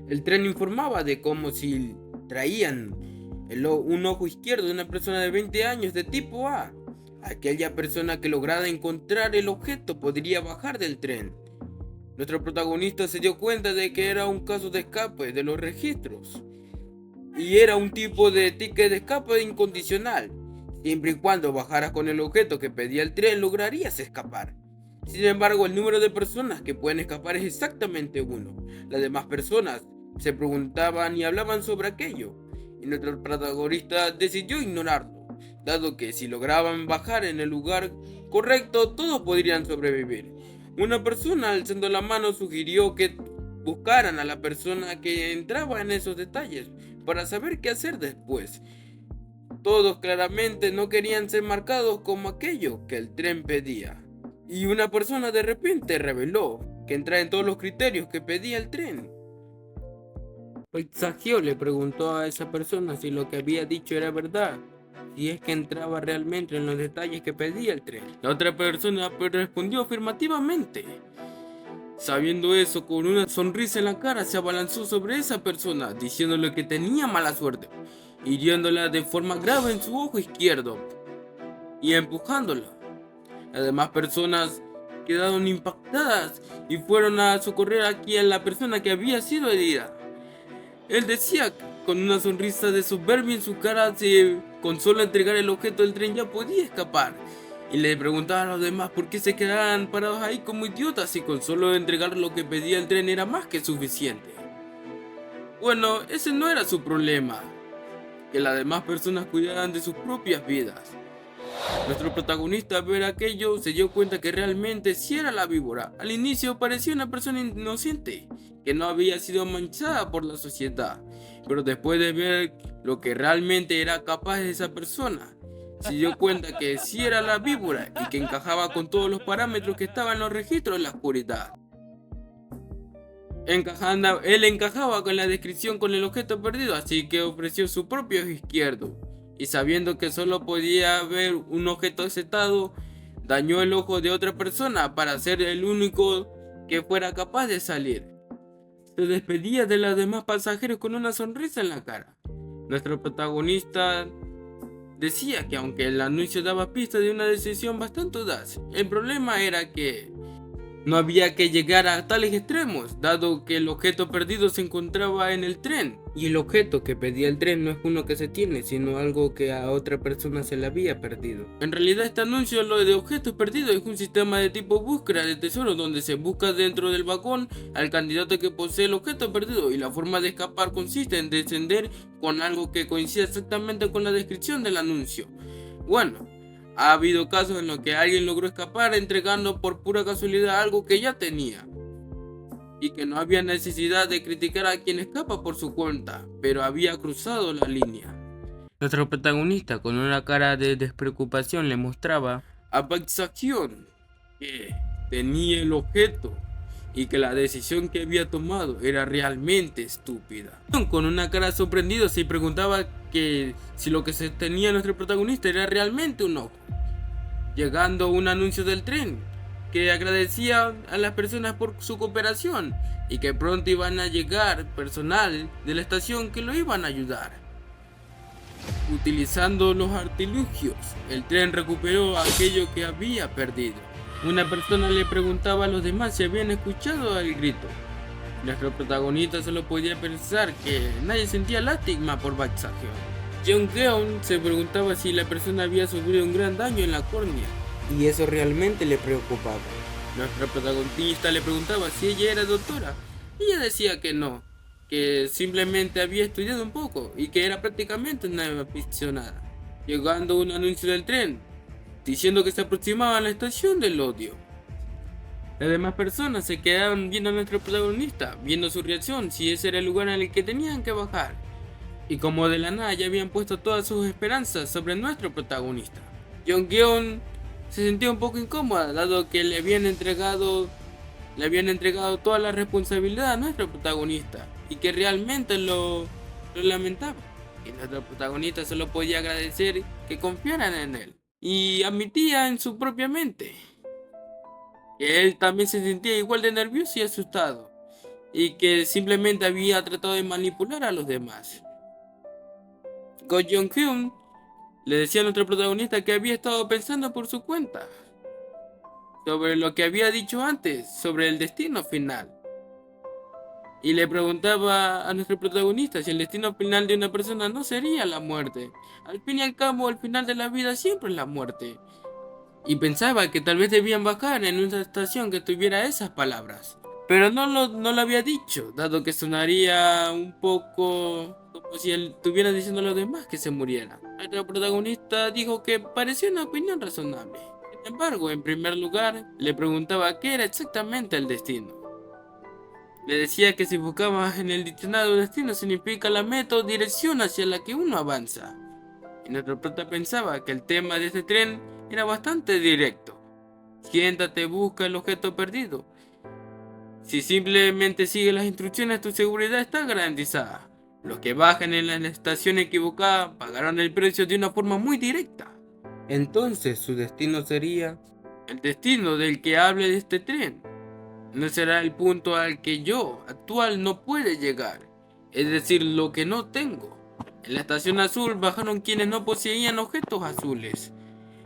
El tren informaba de cómo si traían un ojo izquierdo de una persona de 20 años de tipo A. Aquella persona que lograra encontrar el objeto podría bajar del tren. Nuestro protagonista se dio cuenta de que era un caso de escape de los registros y era un tipo de ticket de escape incondicional. Siempre y cuando bajaras con el objeto que pedía el tren, lograrías escapar. Sin embargo, el número de personas que pueden escapar es exactamente uno. Las demás personas se preguntaban y hablaban sobre aquello, y nuestro protagonista decidió ignorarlo, dado que si lograban bajar en el lugar correcto, todos podrían sobrevivir. Una persona alzando la mano sugirió que buscaran a la persona que entraba en esos detalles para saber qué hacer después. Todos claramente no querían ser marcados como aquello que el tren pedía. Y una persona de repente reveló que entraba en todos los criterios que pedía el tren. Paisajio le preguntó a esa persona si lo que había dicho era verdad, si es que entraba realmente en los detalles que pedía el tren. La otra persona respondió afirmativamente. Sabiendo eso, con una sonrisa en la cara, se abalanzó sobre esa persona, diciéndole que tenía mala suerte, hiriéndola de forma grave en su ojo izquierdo y empujándola. Las demás personas quedaron impactadas y fueron a socorrer aquí a la persona que había sido herida. Él decía con una sonrisa de soberbia en su cara que con solo entregar el objeto del tren ya podía escapar. Y le preguntaba a los demás por qué se quedaban parados ahí como idiotas y con solo entregar lo que pedía el tren era más que suficiente. Bueno, ese no era su problema, que las demás personas cuidaran de sus propias vidas. Nuestro protagonista al ver aquello se dio cuenta que realmente sí era la víbora. Al inicio parecía una persona inocente, que no había sido manchada por la sociedad, pero después de ver lo que realmente era capaz de esa persona, se dio cuenta que sí era la víbora y que encajaba con todos los parámetros que estaban en los registros de la oscuridad. Él encajaba con la descripción con el objeto perdido, así que ofreció su propio ojo izquierdo. Y sabiendo que solo podía ver un objeto aceptado, dañó el ojo de otra persona para ser el único que fuera capaz de salir. Se despedía de los demás pasajeros con una sonrisa en la cara. Nuestro protagonista decía que aunque el anuncio daba pistas de una decisión bastante audaz, el problema era que no había que llegar a tales extremos, dado que el objeto perdido se encontraba en el tren. Y el objeto que pedía el tren no es uno que se tiene, sino algo que a otra persona se le había perdido. En realidad este anuncio, lo de objetos perdidos, es un sistema de tipo búsqueda de tesoro, donde se busca dentro del vagón al candidato que posee el objeto perdido, y la forma de escapar consiste en descender con algo que coincida exactamente con la descripción del anuncio. Bueno, ha habido casos en los que alguien logró escapar entregando por pura casualidad algo que ya tenía, y que no había necesidad de criticar a quien escapa por su cuenta, pero había cruzado la línea. Nuestro protagonista, con una cara de despreocupación, le mostraba a Paxación que tenía el objeto y que la decisión que había tomado era realmente estúpida. Con una cara sorprendida se preguntaba que si lo que se tenía nuestro protagonista era realmente un ojo. Llegando un anuncio del tren que agradecía a las personas por su cooperación y que pronto iban a llegar personal de la estación que lo iban a ayudar. Utilizando los artilugios, el tren recuperó aquello que había perdido. Una persona le preguntaba a los demás si habían escuchado el grito. Nuestro protagonista solo podía pensar que nadie sentía lástima por Baxagio. John Geon se preguntaba si la persona había sufrido un gran daño en la córnea, y eso realmente le preocupaba. Nuestro protagonista le preguntaba si ella era doctora, y ella decía que no, que simplemente había estudiado un poco y que era prácticamente una aficionada. Llegando un anuncio del tren, diciendo que se aproximaba a la estación del odio. Las demás personas se quedaban viendo a nuestro protagonista, viendo su reacción, si ese era el lugar en el que tenían que bajar. Y como de la nada ya habían puesto todas sus esperanzas sobre nuestro protagonista. Jong-geon se sentía un poco incómoda, dado que le habían entregado toda la responsabilidad a nuestro protagonista, y que realmente lo lamentaba. Y nuestro protagonista solo podía agradecer que confiaran en él, y admitía en su propia mente que él también se sentía igual de nervioso y asustado, y que simplemente había tratado de manipular a los demás. Go Jong-hyun le decía a nuestro protagonista que había estado pensando por su cuenta sobre lo que había dicho antes, sobre el destino final. Y le preguntaba a nuestro protagonista si el destino final de una persona no sería la muerte. Al fin y al cabo, el final de la vida siempre es la muerte. Y pensaba que tal vez debían bajar en una estación que tuviera esas palabras. Pero no lo había dicho, dado que sonaría un poco como si él estuviera diciendo a los demás que se murieran. Nuestro protagonista dijo que parecía una opinión razonable. Sin embargo, en primer lugar, le preguntaba qué era exactamente el destino. Le decía que si buscabas en el diccionario destino significa la meta o dirección hacia la que uno avanza. Y nuestro prota pensaba que el tema de este tren era bastante directo. Siéntate, busca el objeto perdido. Si simplemente sigues las instrucciones, tu seguridad está garantizada. Los que bajan en la estación equivocada pagarán el precio de una forma muy directa. Entonces su destino sería el destino del que hable de este tren. No será el punto al que yo, actual, no puede llegar, es decir, lo que no tengo. En la estación azul bajaron quienes no poseían objetos azules.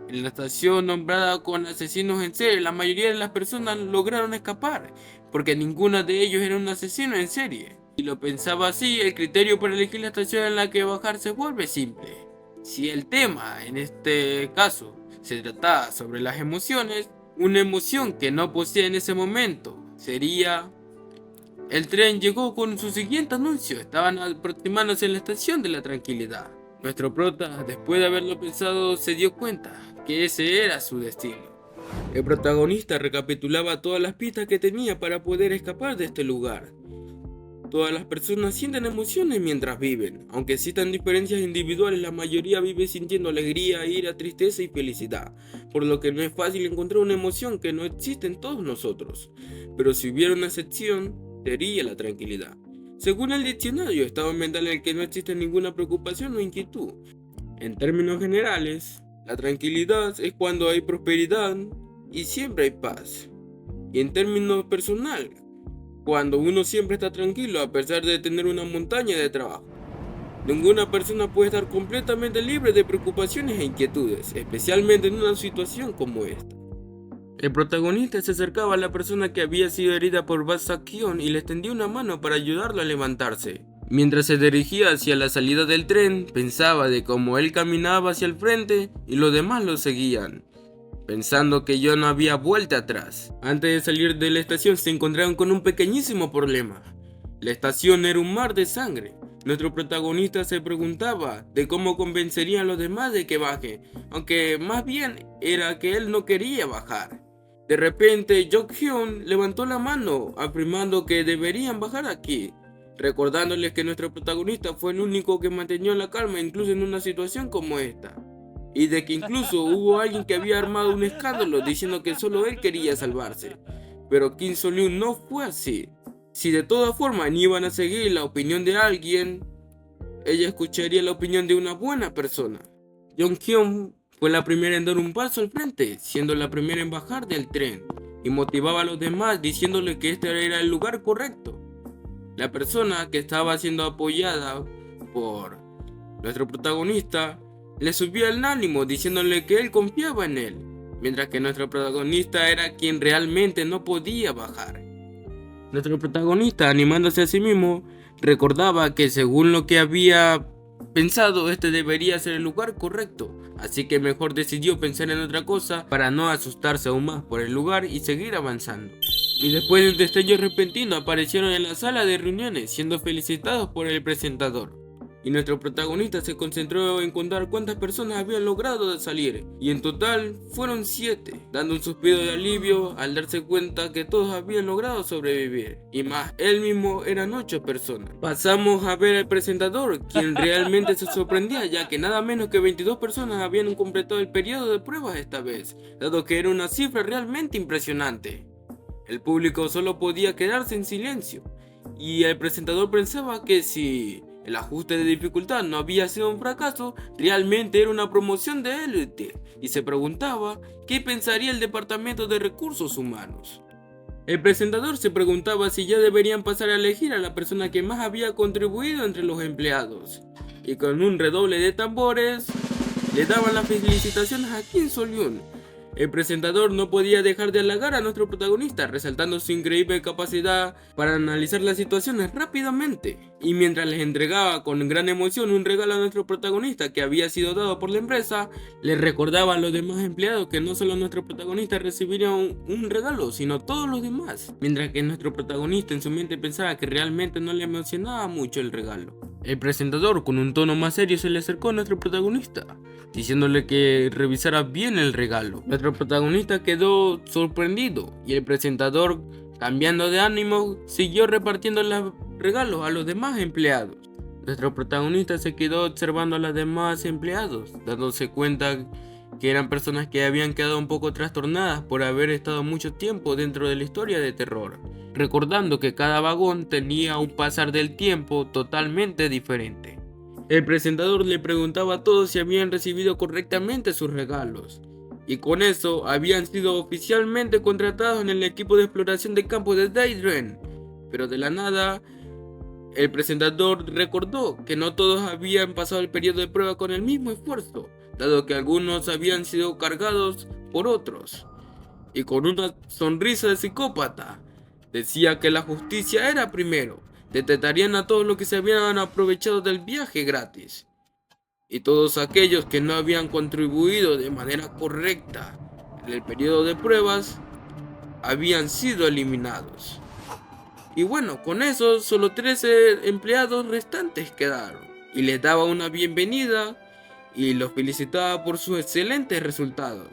En la estación nombrada con asesinos en serie, la mayoría de las personas lograron escapar, porque ninguno de ellos era un asesino en serie. Y lo pensaba así, el criterio para elegir la estación en la que bajar se vuelve simple. Si el tema, en este caso, se trataba sobre las emociones, una emoción que no posee en ese momento sería... El tren llegó con su siguiente anuncio, estaban aproximándose a la estación de la tranquilidad. Nuestro prota, después de haberlo pensado, se dio cuenta que ese era su destino. El protagonista recapitulaba todas las pistas que tenía para poder escapar de este lugar. Todas las personas sienten emociones mientras viven. Aunque existan diferencias individuales, la mayoría vive sintiendo alegría, ira, tristeza y felicidad, por lo que no es fácil encontrar una emoción que no existe en todos nosotros. Pero si hubiera una excepción, sería la tranquilidad. Según el diccionario, estado mental en el que no existe ninguna preocupación o inquietud. En términos generales, la tranquilidad es cuando hay prosperidad y siempre hay paz. Y en términos personal, cuando uno siempre está tranquilo a pesar de tener una montaña de trabajo. Ninguna persona puede estar completamente libre de preocupaciones e inquietudes, especialmente en una situación como esta. El protagonista se acercaba a la persona que había sido herida por Ba Sak-hyun y le extendió una mano para ayudarlo a levantarse. Mientras se dirigía hacia la salida del tren, pensaba de cómo él caminaba hacia el frente y los demás lo seguían, pensando que yo no había vuelta atrás. Antes de salir de la estación se encontraron con un pequeñísimo problema. La estación era un mar de sangre. Nuestro protagonista se preguntaba de cómo convencerían a los demás de que baje, aunque más bien era que él no quería bajar. De repente, Jong-hyun levantó la mano, afirmando que deberían bajar aquí, recordándoles que nuestro protagonista fue el único que mantenía la calma incluso en una situación como esta. Y de que incluso hubo alguien que había armado un escándalo diciendo que solo él quería salvarse. Pero Kim So-leun no fue así. Si de todas formas ni iban a seguir la opinión de alguien, ella escucharía la opinión de una buena persona. Jong-hyun fue la primera en dar un paso al frente, siendo la primera en bajar del tren, y motivaba a los demás diciéndole que este era el lugar correcto. La persona que estaba siendo apoyada por nuestro protagonista le subía el ánimo diciéndole que él confiaba en él, mientras que nuestro protagonista era quien realmente no podía bajar. Nuestro protagonista, animándose a sí mismo, recordaba que según lo que había pensado, este debería ser el lugar correcto, así que mejor decidió pensar en otra cosa para no asustarse aún más por el lugar y seguir avanzando. Y después de un destello repentino aparecieron en la sala de reuniones siendo felicitados por el presentador. Y nuestro protagonista se concentró en contar cuántas personas habían logrado salir, y en total fueron 7, dando un suspiro de alivio al darse cuenta que todos habían logrado sobrevivir, y más él mismo eran 8 personas. Pasamos a ver al presentador, quien realmente se sorprendía ya que nada menos que 22 personas habían completado el periodo de pruebas esta vez, dado que era una cifra realmente impresionante. El público solo podía quedarse en silencio, y el presentador pensaba que si el ajuste de dificultad no había sido un fracaso, realmente era una promoción de élite, y se preguntaba qué pensaría el Departamento de Recursos Humanos. El presentador se preguntaba si ya deberían pasar a elegir a la persona que más había contribuido entre los empleados. Y con un redoble de tambores, le daban las felicitaciones a Kim Sol-yoon. El presentador no podía dejar de halagar a nuestro protagonista, resaltando su increíble capacidad para analizar las situaciones rápidamente. Y mientras les entregaba con gran emoción un regalo a nuestro protagonista que había sido dado por la empresa, les recordaba a los demás empleados que no solo nuestro protagonista recibiría un regalo, sino todos los demás. Mientras que nuestro protagonista en su mente pensaba que realmente no le emocionaba mucho el regalo. El presentador, con un tono más serio, se le acercó a nuestro protagonista, diciéndole que revisara bien el regalo. Nuestro protagonista quedó sorprendido y el presentador, cambiando de ánimo, siguió repartiendo los regalos a los demás empleados. Nuestro protagonista se quedó observando a los demás empleados, dándose cuenta que eran personas que habían quedado un poco trastornadas por haber estado mucho tiempo dentro de la historia de terror, recordando que cada vagón tenía un pasar del tiempo totalmente diferente. El presentador le preguntaba a todos si habían recibido correctamente sus regalos, y con eso habían sido oficialmente contratados en el equipo de exploración de campo de Daedren. Pero de la nada, el presentador recordó que no todos habían pasado el periodo de prueba con el mismo esfuerzo, dado que algunos habían sido cargados por otros. Y con una sonrisa de psicópata, decía que la justicia era primero. Detetarían a todos los que se habían aprovechado del viaje gratis. Y todos aquellos que no habían contribuido de manera correcta en el periodo de pruebas habían sido eliminados. Y bueno, con eso solo 13 empleados restantes quedaron. Y les daba una bienvenida y los felicitaba por sus excelentes resultados,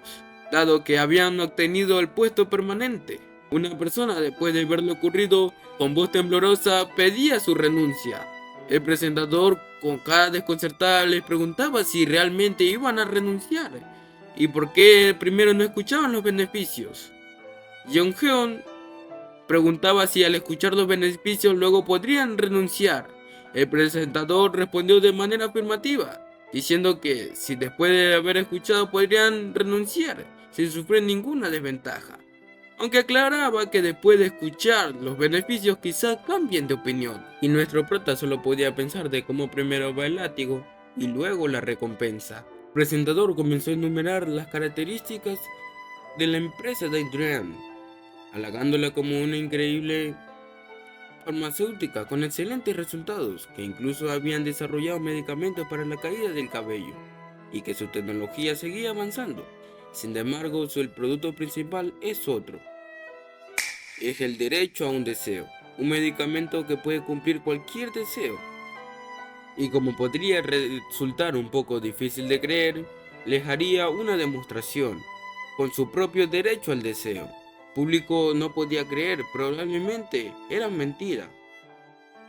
dado que habían obtenido el puesto permanente. Una persona, después de ver lo ocurrido, con voz temblorosa pedía su renuncia. El presentador, con cara desconcertada, les preguntaba si realmente iban a renunciar y por qué primero no escuchaban los beneficios. Jong-heon preguntaba si al escuchar los beneficios luego podrían renunciar. El presentador respondió de manera afirmativa, diciendo que si después de haber escuchado podrían renunciar sin sufrir ninguna desventaja. Aunque aclaraba que después de escuchar los beneficios quizá cambien de opinión. Y nuestro prota solo podía pensar de cómo primero va el látigo y luego la recompensa. El presentador comenzó a enumerar las características de la empresa Daedren, halagándola como una increíble farmacéutica con excelentes resultados, que incluso habían desarrollado medicamentos para la caída del cabello y que su tecnología seguía avanzando. Sin embargo, el producto principal es otro. Es el derecho a un deseo, un medicamento que puede cumplir cualquier deseo. Y como podría resultar un poco difícil de creer, les haría una demostración con su propio derecho al deseo. El público no podía creer, probablemente era mentira.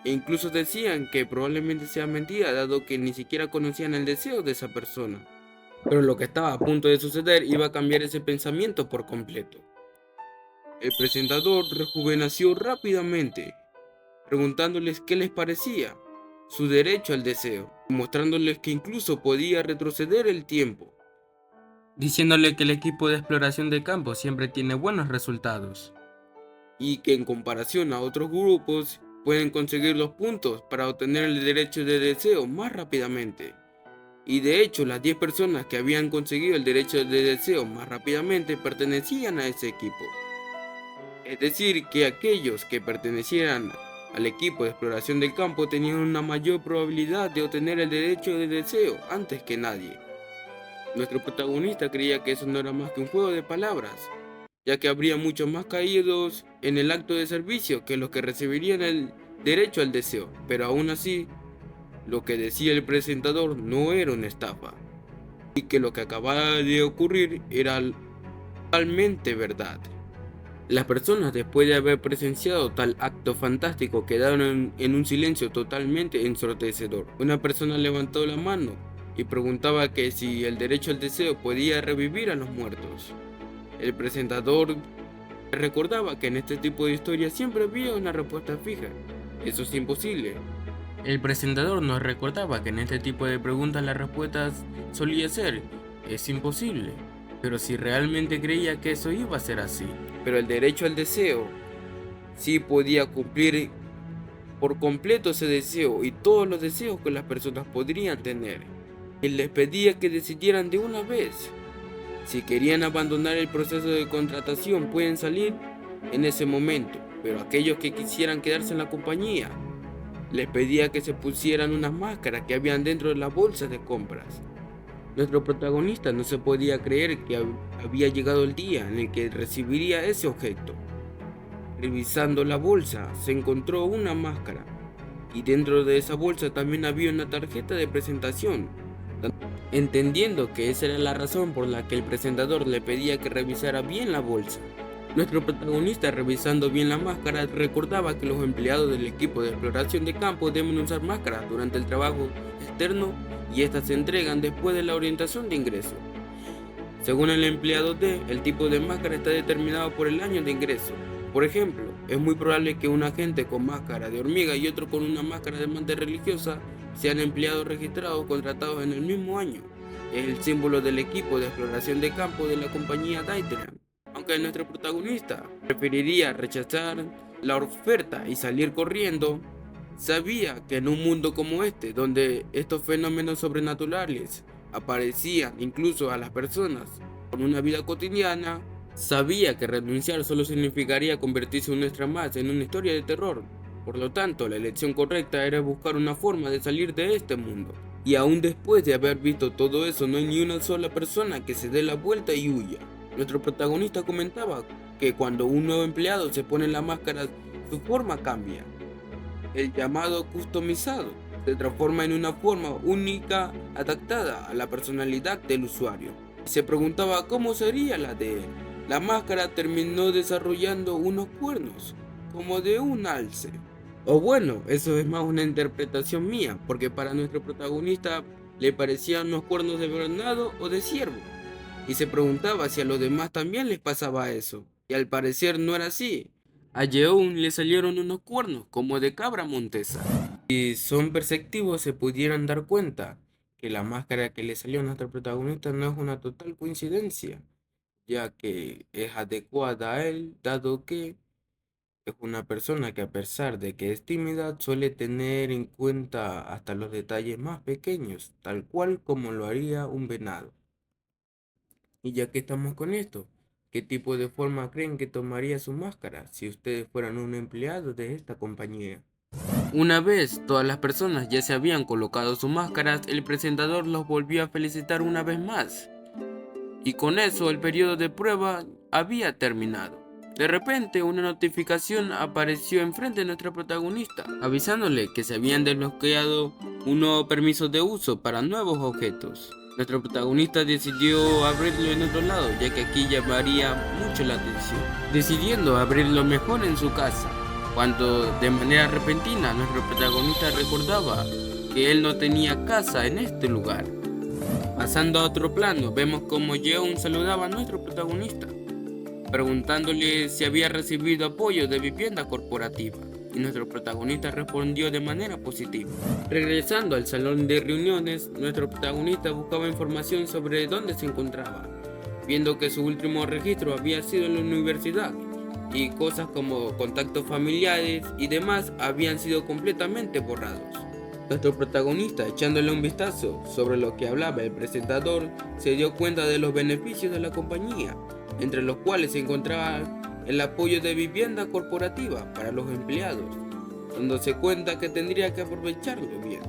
E incluso decían que probablemente sea mentira, dado que ni siquiera conocían el deseo de esa persona. Pero lo que estaba a punto de suceder iba a cambiar ese pensamiento por completo. El presentador rejuveneció rápidamente, preguntándoles qué les parecía su derecho al deseo, mostrándoles que incluso podía retroceder el tiempo, diciéndole que el equipo de exploración de campo siempre tiene buenos resultados y que en comparación a otros grupos pueden conseguir los puntos para obtener el derecho de deseo más rápidamente. Y de hecho, las 10 personas que habían conseguido el derecho de deseo más rápidamente pertenecían a ese equipo. Es decir, que aquellos que pertenecieran al equipo de exploración del campo tenían una mayor probabilidad de obtener el derecho de deseo antes que nadie. Nuestro protagonista creía que eso no era más que un juego de palabras, ya que habría muchos más caídos en el acto de servicio que los que recibirían el derecho al deseo, pero aún así, lo que decía el presentador no era una estafa, y que lo que acababa de ocurrir era totalmente verdad. Las personas, después de haber presenciado tal acto fantástico, quedaron en un silencio totalmente ensordecedor. Una persona levantó la mano y preguntaba que si el derecho al deseo podía revivir a los muertos. El presentador recordaba que en este tipo de historias siempre había una respuesta fija. Eso es imposible. El presentador nos recordaba que en este tipo de preguntas la respuesta solía ser: es imposible. Pero si realmente creía que eso iba a ser así. Pero el derecho al deseo sí podía cumplir por completo ese deseo y todos los deseos que las personas podrían tener. Él les pedía que decidieran de una vez. Si querían abandonar el proceso de contratación, pueden salir en ese momento, pero aquellos que quisieran quedarse en la compañía, les pedía que se pusieran unas máscaras que habían dentro de las bolsas de compras. Nuestro protagonista no se podía creer que había llegado el día en el que recibiría ese objeto. Revisando la bolsa, se encontró una máscara, y dentro de esa bolsa también había una tarjeta de presentación. Entendiendo que esa era la razón por la que el presentador le pedía que revisara bien la bolsa, nuestro protagonista, revisando bien la máscara, recordaba que los empleados del equipo de exploración de campo deben usar máscaras durante el trabajo externo y estas se entregan después de la orientación de ingreso. Según el empleado D, el tipo de máscara está determinado por el año de ingreso. Por ejemplo, es muy probable que un agente con máscara de hormiga y otro con una máscara de manta religiosa sean empleados registrados contratados en el mismo año. Es el símbolo del equipo de exploración de campo de la compañía Dytran. Aunque nuestro protagonista preferiría rechazar la oferta y salir corriendo, sabía que en un mundo como este, donde estos fenómenos sobrenaturales aparecían incluso a las personas con una vida cotidiana, sabía que renunciar solo significaría convertirse una extra más en una historia de terror. Por lo tanto, la elección correcta era buscar una forma de salir de este mundo. Y aún después de haber visto todo eso, no hay ni una sola persona que se dé la vuelta y huya. Nuestro protagonista comentaba que cuando un nuevo empleado se pone la máscara, su forma cambia. El llamado customizado se transforma en una forma única adaptada a la personalidad del usuario. Se preguntaba cómo sería la de él. La máscara terminó desarrollando unos cuernos, como de un alce. O bueno, eso es más una interpretación mía, porque para nuestro protagonista le parecían unos cuernos de venado o de ciervo. Y se preguntaba si a los demás también les pasaba eso. Y al parecer no era así. A Yeon le salieron unos cuernos como de cabra montesa. Si son perceptivos se pudieran dar cuenta que la máscara que le salió a nuestro protagonista no es una total coincidencia, ya que es adecuada a él, dado que es una persona que a pesar de que es tímida, suele tener en cuenta hasta los detalles más pequeños, tal cual como lo haría un venado. Y ya que estamos con esto, ¿qué tipo de forma creen que tomaría su máscara si ustedes fueran un empleado de esta compañía? Una vez todas las personas ya se habían colocado sus máscaras, el presentador los volvió a felicitar una vez más. Y con eso el periodo de prueba había terminado. De repente una notificación apareció enfrente de nuestra protagonista, avisándole que se habían desbloqueado un nuevo permiso de uso para nuevos objetos. Nuestro protagonista decidió abrirlo en otro lado, ya que aquí llamaría mucho la atención, decidiendo abrirlo mejor en su casa, cuando de manera repentina nuestro protagonista recordaba que él no tenía casa en este lugar. Pasando a otro plano, vemos como Yeon saludaba a nuestro protagonista, preguntándole si había recibido apoyo de vivienda corporativa, y nuestro protagonista respondió de manera positiva. Regresando al salón de reuniones, nuestro protagonista buscaba información sobre dónde se encontraba, viendo que su último registro había sido en la universidad, y cosas como contactos familiares y demás habían sido completamente borrados. Nuestro protagonista, echándole un vistazo sobre lo que hablaba el presentador, se dio cuenta de los beneficios de la compañía, entre los cuales se encontraba el apoyo de vivienda corporativa para los empleados, dándose cuenta que tendría que aprovecharlo bien.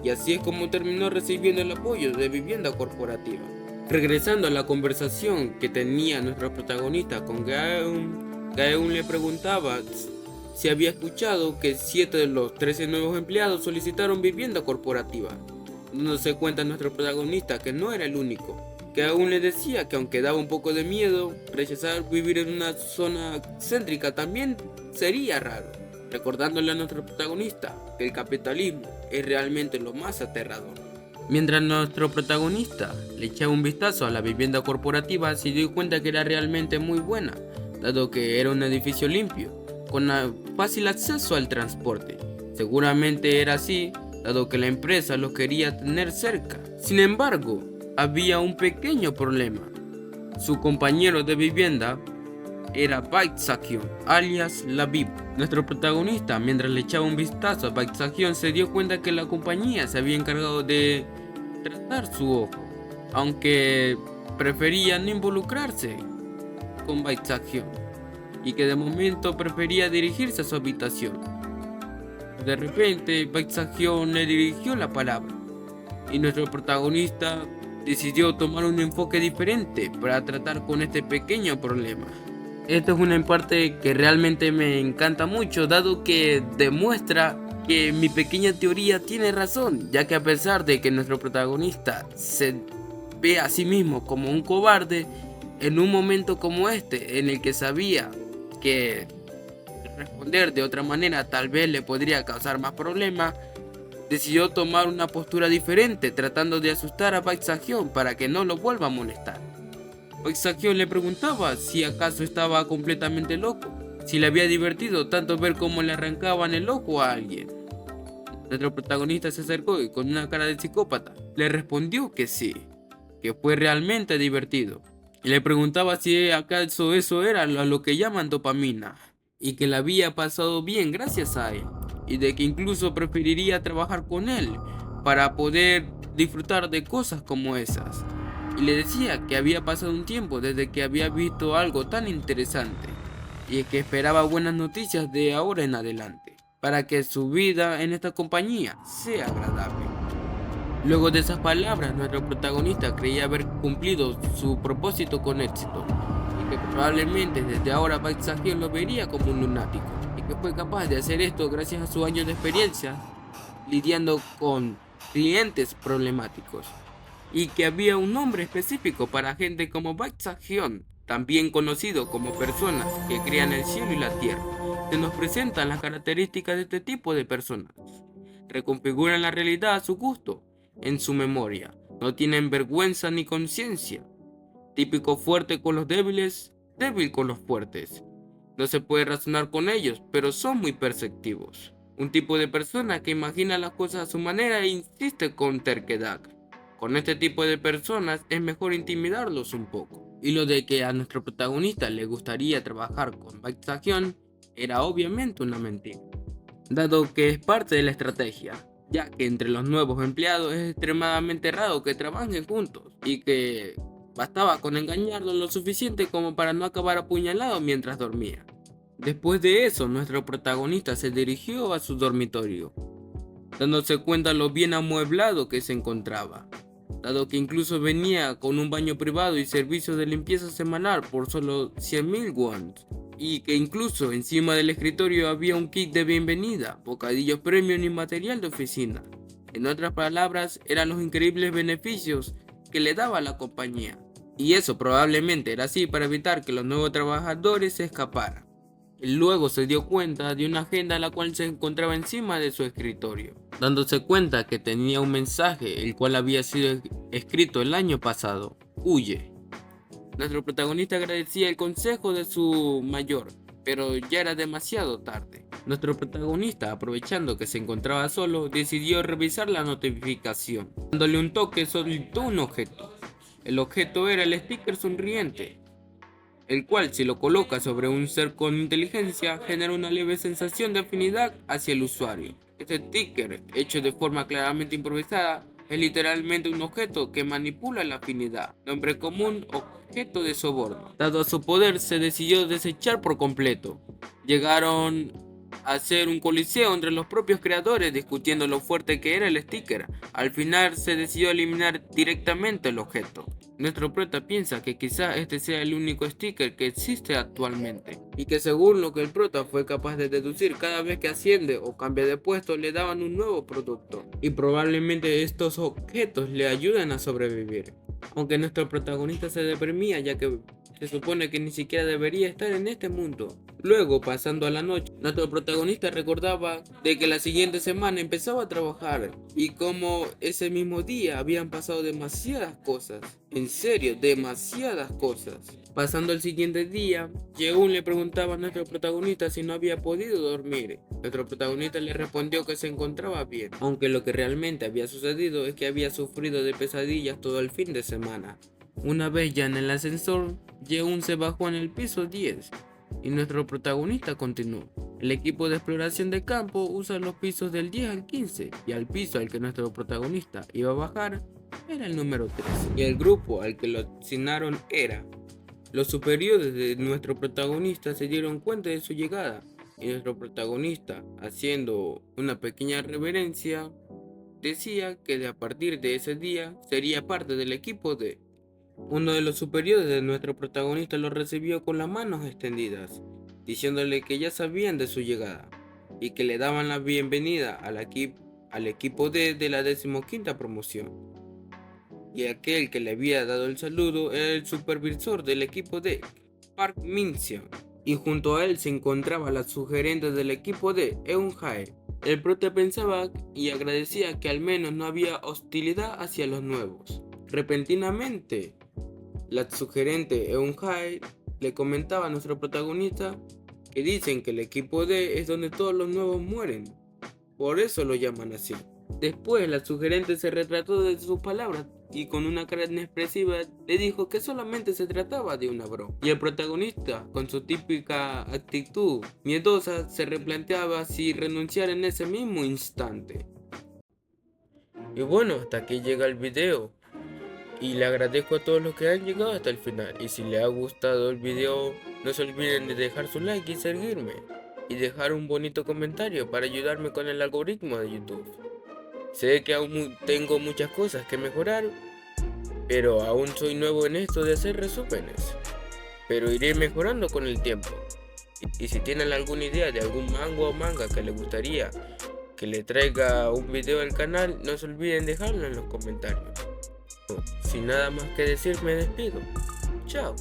Y así es como terminó recibiendo el apoyo de vivienda corporativa. Regresando a la conversación que tenía nuestro protagonista con Gaeun le preguntaba si había escuchado que 7 de los 13 nuevos empleados solicitaron vivienda corporativa, dándose cuenta nuestro protagonista que no era el único, que aún le decía que aunque daba un poco de miedo, rechazar vivir en una zona céntrica también sería raro, recordándole a nuestro protagonista que el capitalismo es realmente lo más aterrador. Mientras nuestro protagonista le echaba un vistazo a la vivienda corporativa, se dio cuenta que era realmente muy buena, dado que era un edificio limpio, con fácil acceso al transporte. Seguramente era así, dado que la empresa los quería tener cerca. Sin embargo, había un pequeño problema. Su compañero de vivienda era Baek Sa-hyun, alias la VIP. Nuestro protagonista, mientras le echaba un vistazo a Baek Sa-hyun, se dio cuenta que la compañía se había encargado de tratar su ojo, aunque prefería no involucrarse con Baek Sa-hyun y que de momento prefería dirigirse a su habitación. De repente, Baek Sa-hyun le dirigió la palabra y nuestro protagonista decidió tomar un enfoque diferente para tratar con este pequeño problema. Esto es una parte que realmente me encanta mucho, dado que demuestra que mi pequeña teoría tiene razón, ya que a pesar de que nuestro protagonista se ve a sí mismo como un cobarde, en un momento como este, en el que sabía que responder de otra manera tal vez le podría causar más problemas, decidió tomar una postura diferente, tratando de asustar a Baek Sa-hyun para que no lo vuelva a molestar. Baek Sa-hyun le preguntaba si acaso estaba completamente loco, si le había divertido tanto ver cómo le arrancaban el ojo a alguien. Nuestro protagonista se acercó y con una cara de psicópata le respondió que sí, que fue realmente divertido. Y le preguntaba si acaso eso era lo que llaman dopamina, y que le había pasado bien gracias a él, y de que incluso preferiría trabajar con él para poder disfrutar de cosas como esas. Y le decía que había pasado un tiempo desde que había visto algo tan interesante, y que esperaba buenas noticias de ahora en adelante, para que su vida en esta compañía sea agradable. Luego de esas palabras, nuestro protagonista creía haber cumplido su propósito con éxito, y que probablemente desde ahora Baek Sa-hyun lo vería como un lunático, y que fue capaz de hacer esto gracias a sus años de experiencia lidiando con clientes problemáticos, y que había un nombre específico para gente como Baek Sa-hyun, también conocido como personas que crean el cielo y la tierra. Se nos presentan las características de este tipo de personas. Reconfiguran la realidad a su gusto, en su memoria. No tienen vergüenza ni conciencia. Típico fuerte con los débiles, débil con los fuertes. No se puede razonar con ellos, pero son muy perceptivos. Un tipo de persona que imagina las cosas a su manera e insiste con terquedad. Con este tipo de personas es mejor intimidarlos un poco. Y lo de que a nuestro protagonista le gustaría trabajar con Baek Sa-hyun era obviamente una mentira, dado que es parte de la estrategia, ya que entre los nuevos empleados es extremadamente raro que trabajen juntos, y que bastaba con engañarlo lo suficiente como para no acabar apuñalado mientras dormía. Después de eso, nuestro protagonista se dirigió a su dormitorio, dándose cuenta lo bien amueblado que se encontraba, dado que incluso venía con un baño privado y servicio de limpieza semanal por solo 100.000 won, y que incluso encima del escritorio había un kit de bienvenida, bocadillos premium y material de oficina. En otras palabras, eran los increíbles beneficios que le daba la compañía, y eso probablemente era así para evitar que los nuevos trabajadores se escaparan. Luego se dio cuenta de una agenda la cual se encontraba encima de su escritorio, dándose cuenta que tenía un mensaje el cual había sido escrito el año pasado: huye. Nuestro protagonista agradecía el consejo de su mayor, pero ya era demasiado tarde. Nuestro protagonista, aprovechando que se encontraba solo, decidió revisar la notificación. Dándole un toque, soltó un objeto. El objeto era el sticker sonriente, el cual, si lo coloca sobre un ser con inteligencia, genera una leve sensación de afinidad hacia el usuario. Este sticker, hecho de forma claramente improvisada, es literalmente un objeto que manipula la afinidad. Nombre común: objeto de soborno. Dado su poder, se decidió desechar por completo. Llegaron a hacer un coliseo entre los propios creadores discutiendo lo fuerte que era el sticker. Al final se decidió eliminar directamente el objeto. Nuestro prota piensa que quizá este sea el único sticker que existe actualmente, y que según lo que el prota fue capaz de deducir, cada vez que asciende o cambia de puesto le daban un nuevo producto, y probablemente estos objetos le ayuden a sobrevivir. Aunque nuestro protagonista se deprimía, ya que se supone que ni siquiera debería estar en este mundo. Luego, pasando a la noche, nuestro protagonista recordaba de que la siguiente semana empezaba a trabajar, y como ese mismo día habían pasado demasiadas cosas. En serio, demasiadas cosas. Pasando el siguiente día, Yeun le preguntaba a nuestro protagonista si no había podido dormir. Nuestro protagonista le respondió que se encontraba bien, aunque lo que realmente había sucedido es que había sufrido de pesadillas todo el fin de semana. Una vez ya en el ascensor, Yeon se bajó en el piso 10 y nuestro protagonista continuó. El equipo de exploración de campo usa los pisos del 10 al 15 y al piso al que nuestro protagonista iba a bajar era el número 3. Y el grupo al que lo asignaron era... Los superiores de nuestro protagonista se dieron cuenta de su llegada y nuestro protagonista, haciendo una pequeña reverencia, decía que a partir de ese día sería parte del equipo D. Uno de los superiores de nuestro protagonista lo recibió con las manos extendidas, diciéndole que ya sabían de su llegada y que le daban la bienvenida al equipo D de la 15ª promoción. Y aquel que le había dado el saludo era el supervisor del equipo D, Park Min-seon, y junto a él se encontraba la sugerente del equipo D, Eun-jae. El prota pensaba y agradecía que al menos no había hostilidad hacia los nuevos. Repentinamente, la sugerente Eun-jae le comentaba a nuestro protagonista que dicen que el equipo D es donde todos los nuevos mueren, por eso lo llaman así. Después la sugerente se retrató de sus palabras y con una cara inexpresiva le dijo que solamente se trataba de una broma. Y el protagonista, con su típica actitud miedosa, se replanteaba si renunciar en ese mismo instante. Y bueno, hasta aquí llega el video. Y le agradezco a todos los que han llegado hasta el final. Y si les ha gustado el video, no se olviden de dejar su like y seguirme. Y dejar un bonito comentario para ayudarme con el algoritmo de YouTube. Sé que aún tengo muchas cosas que mejorar, pero aún soy nuevo en esto de hacer resúmenes. Pero iré mejorando con el tiempo. Y si tienen alguna idea de algún manga o manga que les gustaría que le traiga un video al canal, no se olviden dejarlo en los comentarios. Sin nada más que decir, me despido. Chao.